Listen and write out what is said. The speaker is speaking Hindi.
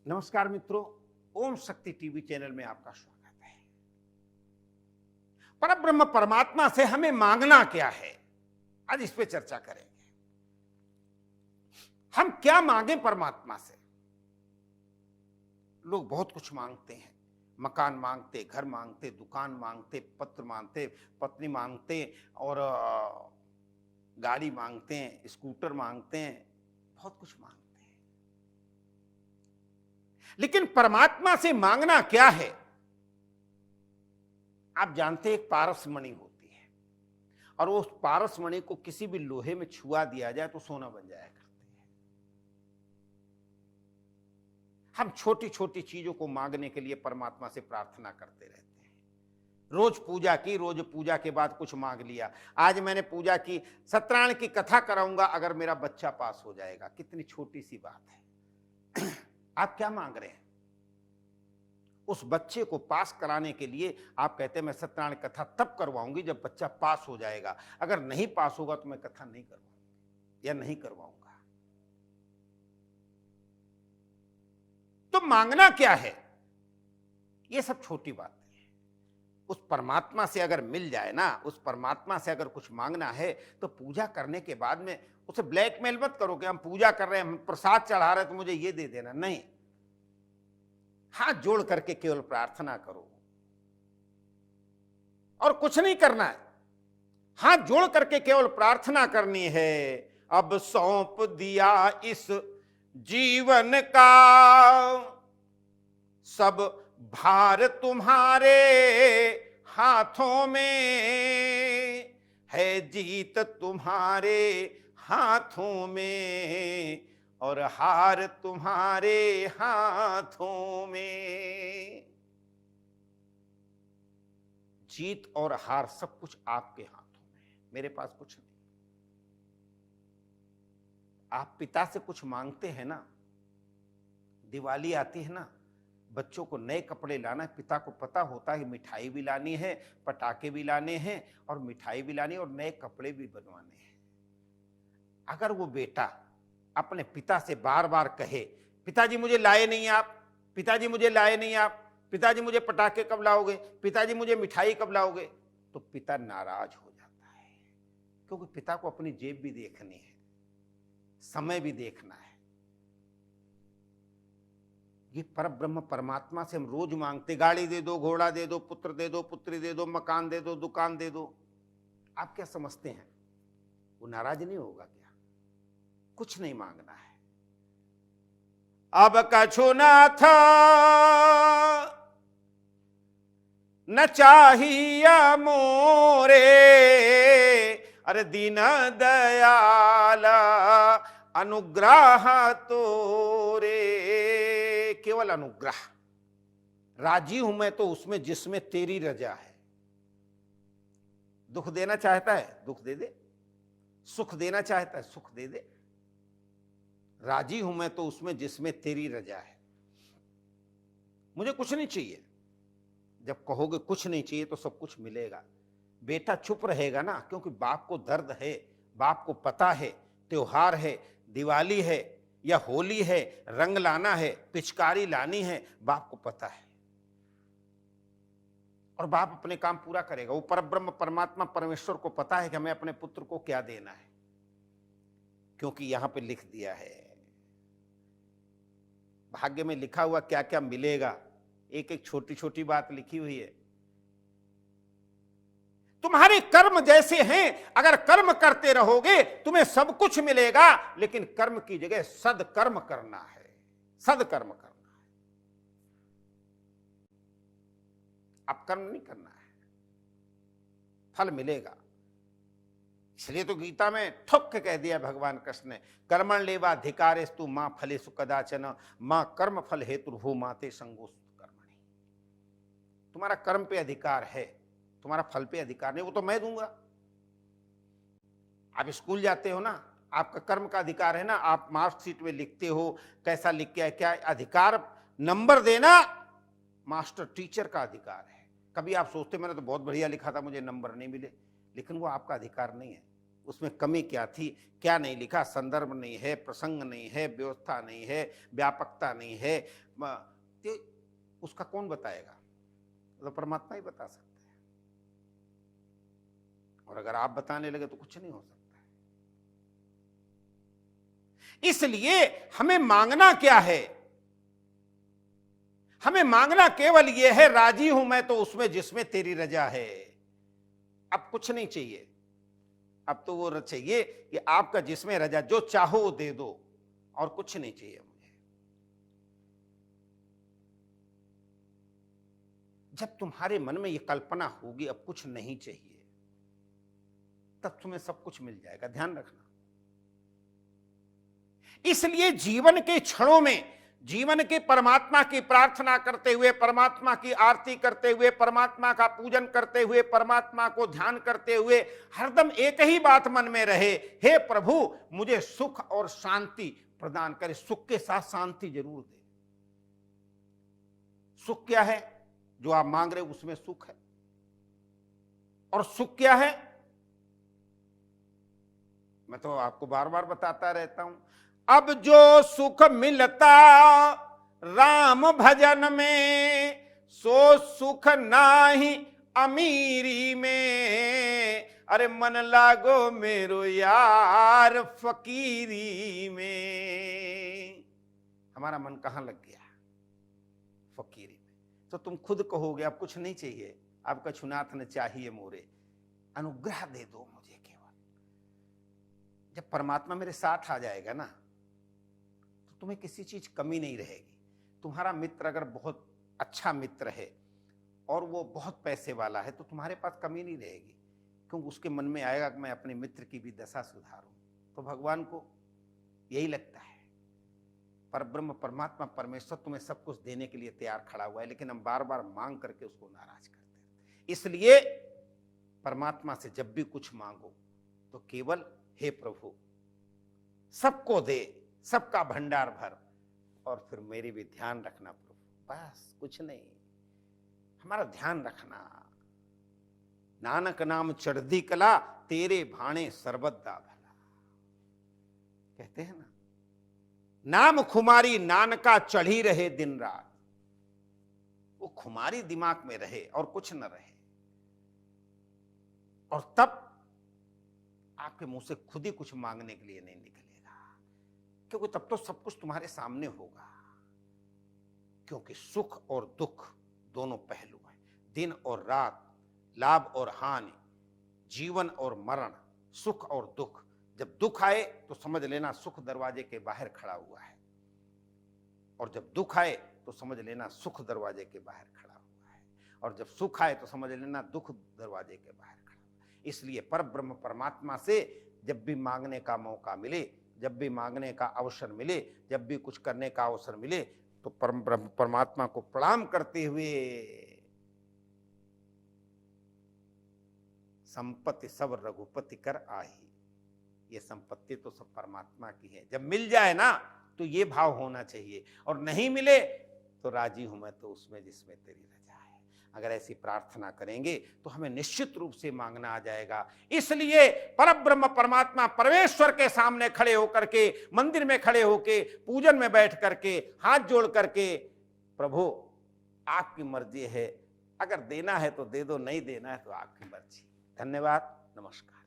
नमस्कार मित्रों, ओम शक्ति टीवी चैनल में आपका स्वागत है। परब्रह्म परमात्मा से हमें मांगना क्या है, आज इस पे चर्चा करेंगे। हम क्या मांगे परमात्मा से? लोग बहुत कुछ मांगते हैं, मकान मांगते, घर मांगते, दुकान मांगते, पत्र मांगते, पत्नी मांगते और गाड़ी मांगते हैं, स्कूटर मांगते हैं, बहुत कुछ मांगते हैं। लेकिन परमात्मा से मांगना क्या है? आप जानते हैं, एक पारसमणि होती है और उस पारसमणि को किसी भी लोहे में छुआ दिया जाए तो सोना बन जाया करते हैं। हम छोटी छोटी चीजों को मांगने के लिए परमात्मा से प्रार्थना करते रहते हैं। रोज पूजा के बाद कुछ मांग लिया। आज मैंने पूजा की, सत्यनारायण की कथा कराऊंगा अगर मेरा बच्चा पास हो जाएगा। कितनी छोटी सी बात है। आप क्या मांग रहे हैं? उस बच्चे को पास कराने के लिए आप कहते हैं मैं सत्यनारायण कथा तब करवाऊंगी जब बच्चा पास हो जाएगा। अगर नहीं पास होगा तो मैं कथा नहीं करवाऊंगी या नहीं करवाऊंगा। तो मांगना क्या है? यह सब छोटी बात है। उस परमात्मा से अगर मिल जाए ना, उस परमात्मा से अगर कुछ मांगना है तो पूजा करने के बाद में उसे ब्लैकमेल मत करो कि हम पूजा कर रहे हैं, हम प्रसाद चढ़ा रहे हैं तो मुझे ये दे देना। नहीं, हाथ जोड़ करके केवल प्रार्थना करो और कुछ नहीं करना है। हाथ जोड़ करके केवल प्रार्थना करनी है। अब सौंप दिया इस जीवन का सब भार तुम्हारे हाथों में है, जीत तुम्हारे हाथों में और हार तुम्हारे हाथों में। जीत और हार सब कुछ आपके हाथों में है, मेरे पास कुछ नहीं। आप पिता से कुछ मांगते हैं ना, दिवाली आती है ना, बच्चों को नए कपड़े लाना है, पिता को पता होता है कि मिठाई भी लानी है, पटाखे भी लाने हैं और मिठाई भी लानी है और नए कपड़े भी बनवाने हैं। अगर वो बेटा अपने पिता से बार बार कहे पिताजी मुझे लाए नहीं आप, पिताजी मुझे लाए नहीं आप, पिताजी मुझे पटाखे कब लाओगे, पिताजी मुझे मिठाई कब लाओगे, तो पिता नाराज हो जाता है। क्योंकि पिता को अपनी जेब भी देखनी है, समय भी देखना है। ये परब्रह्म परमात्मा से हम रोज मांगते, गाड़ी दे दो, घोड़ा दे दो, पुत्र दे दो, पुत्री दे दो, मकान दे दो, दुकान दे दो। आप क्या समझते हैं वो नाराज नहीं होगा क्या? कुछ नहीं मांगना है। अब कछु नाथ न चाहिए मोरे, अरे दीन दयाल अनुग्रह तोरे। केवल अनुग्रह। राजी हूं मैं तो उसमें जिसमें तेरी रजा है। दुख देना चाहता है दुख दे दे, सुख देना चाहता है सुख दे दे। राजी हूं मैं तो उसमें जिसमें तेरी रजा है। मुझे कुछ नहीं चाहिए। जब कहोगे कुछ नहीं चाहिए तो सब कुछ मिलेगा। बेटा चुप रहेगा ना, क्योंकि बाप को दर्द है, बाप को पता है त्योहार है, दिवाली है या होली है, रंग लाना है, पिचकारी लानी है, बाप को पता है और बाप अपने काम पूरा करेगा। वो परब्रह्म परमात्मा परमेश्वर को पता है कि हमें अपने पुत्र को क्या देना है, क्योंकि यहां पे लिख दिया है भाग्य में लिखा हुआ क्या क्या मिलेगा। एक एक छोटी छोटी बात लिखी हुई है। तुम्हारे कर्म जैसे हैं, अगर कर्म करते रहोगे तुम्हें सब कुछ मिलेगा, लेकिन कर्म की जगह सदकर्म करना है, सदकर्म करना है। अब कर्म नहीं करना है, फल मिलेगा। इसलिए तो गीता में ठोक के कह दिया भगवान कृष्ण ने, कर्मण लेवा अधिकारेस्तु मां फलेषु कदाचन मां कर्म फल हेतुर्भू माते संगोस्तु कर्मणि। तुम्हारा कर्म पे अधिकार है, तुम्हारा फल पे अधिकार नहीं, वो तो मैं दूंगा। आप स्कूल जाते हो ना, आपका कर्म का अधिकार है ना, आप मार्कशीट में लिखते हो कैसा लिख के क्या अधिकार। नंबर देना मास्टर टीचर का अधिकार है। कभी आप सोचते मैंने तो बहुत बढ़िया लिखा था, मुझे नंबर नहीं मिले, लेकिन वो आपका अधिकार नहीं है, उसमें कमी क्या थी, क्या नहीं लिखा, संदर्भ नहीं है, प्रसंग नहीं है, व्यवस्था नहीं है, व्यापकता नहीं है, तो उसका कौन बताएगा? तो परमात्मा ही बता सकते हैं। और अगर आप बताने लगे तो कुछ नहीं हो सकता। इसलिए हमें मांगना क्या है? हमें मांगना केवल यह है, राजी हूं मैं तो उसमें जिसमें तेरी रजा है। अब कुछ नहीं चाहिए, अब तो वो चाहिए कि आपका जिसमें रजा, जो चाहो वो दे दो, और कुछ नहीं चाहिए मुझे। जब तुम्हारे मन में ये कल्पना होगी अब कुछ नहीं चाहिए, तब तुम्हें सब कुछ मिल जाएगा, ध्यान रखना। इसलिए जीवन के क्षणों में, जीवन के परमात्मा की प्रार्थना करते हुए, परमात्मा की आरती करते हुए, परमात्मा का पूजन करते हुए, परमात्मा को ध्यान करते हुए हरदम एक ही बात मन में रहे, हे प्रभु मुझे सुख और शांति प्रदान करे। सुख के साथ शांति जरूर दे। सुख क्या है? जो आप मांग रहे हो उसमें सुख है। और सुख क्या है? मैं तो आपको बार बार बताता रहता हूं, अब जो सुख मिलता राम भजन में, सो सुख नाही अमीरी में। अरे मन लागो मेरो यार फकीरी में। हमारा मन कहां लग गया? फकीरी में। तो तुम खुद कहोगे अब कुछ नहीं चाहिए, आपका छुनाथ न चाहिए मोरे, अनुग्रह दे दो मुझे केवल। जब परमात्मा मेरे साथ आ जाएगा ना, तो तुम्हें किसी चीज कमी नहीं रहेगी। तुम्हारा मित्र अगर बहुत अच्छा मित्र है और वो बहुत पैसे वाला है, तो तुम्हारे पास कमी नहीं रहेगी, क्योंकि उसके मन में आएगा कि मैं अपने मित्र की भी दशा सुधारूं। तो भगवान को यही लगता है, पर ब्रह्म परमात्मा परमेश्वर तुम्हें सब कुछ देने के लिए तैयार खड़ा हुआ है, लेकिन हम बार बार मांग करके उसको नाराज करते हैं। इसलिए परमात्मा से जब भी कुछ मांगो तो केवल हे प्रभु सबको दे, सबका भंडार भर, और फिर मेरी भी ध्यान रखना प्रभु, बस कुछ नहीं। हमारा ध्यान रखना। नानक नाम चढ़दी कला, तेरे भाणे सर्वदा भला। कहते हैं ना, नाम खुमारी नानका चढ़ी रहे दिन रात। वो खुमारी दिमाग में रहे और कुछ न रहे, और तब आपके मुंह से खुद ही कुछ मांगने के लिए नहीं निकलेगा, क्योंकि तब तो सब कुछ तुम्हारे सामने होगा। क्योंकि सुख और दुख दोनों पहलू हैं, दिन और रात, लाभ और हानि, जीवन और मरण, सुख और दुख। जब दुख आए तो समझ लेना सुख दरवाजे के बाहर खड़ा हुआ है, और जब दुख आए तो समझ लेना सुख दरवाजे के बाहर खड़ा हुआ है, और जब सुख आए तो समझ लेना दुख दरवाजे के बाहर खड़ा हुआ है। इसलिए पर ब्रह्म परमात्मा से जब भी मांगने का मौका मिले, जब भी मांगने का अवसर मिले, जब भी कुछ करने का अवसर मिले, तो परम ब्रह्म परमात्मा को प्रणाम करते हुए, संपत्ति सब रघुपति कर आही। ये संपत्ति तो सब परमात्मा की है। जब मिल जाए ना तो ये भाव होना चाहिए, और नहीं मिले तो राजी हूं मैं तो उसमें जिसमें तेरी रजा है। अगर ऐसी प्रार्थना करेंगे तो हमें निश्चित रूप से मांगना आ जाएगा। इसलिए परब्रह्म परमात्मा परमेश्वर के सामने खड़े होकर के, मंदिर में खड़े होके, पूजन में बैठ करके, हाथ जोड़ करके, प्रभु आपकी मर्जी है, अगर देना है तो दे दो, नहीं देना है तो आपकी मर्जी। धन्यवाद, नमस्कार।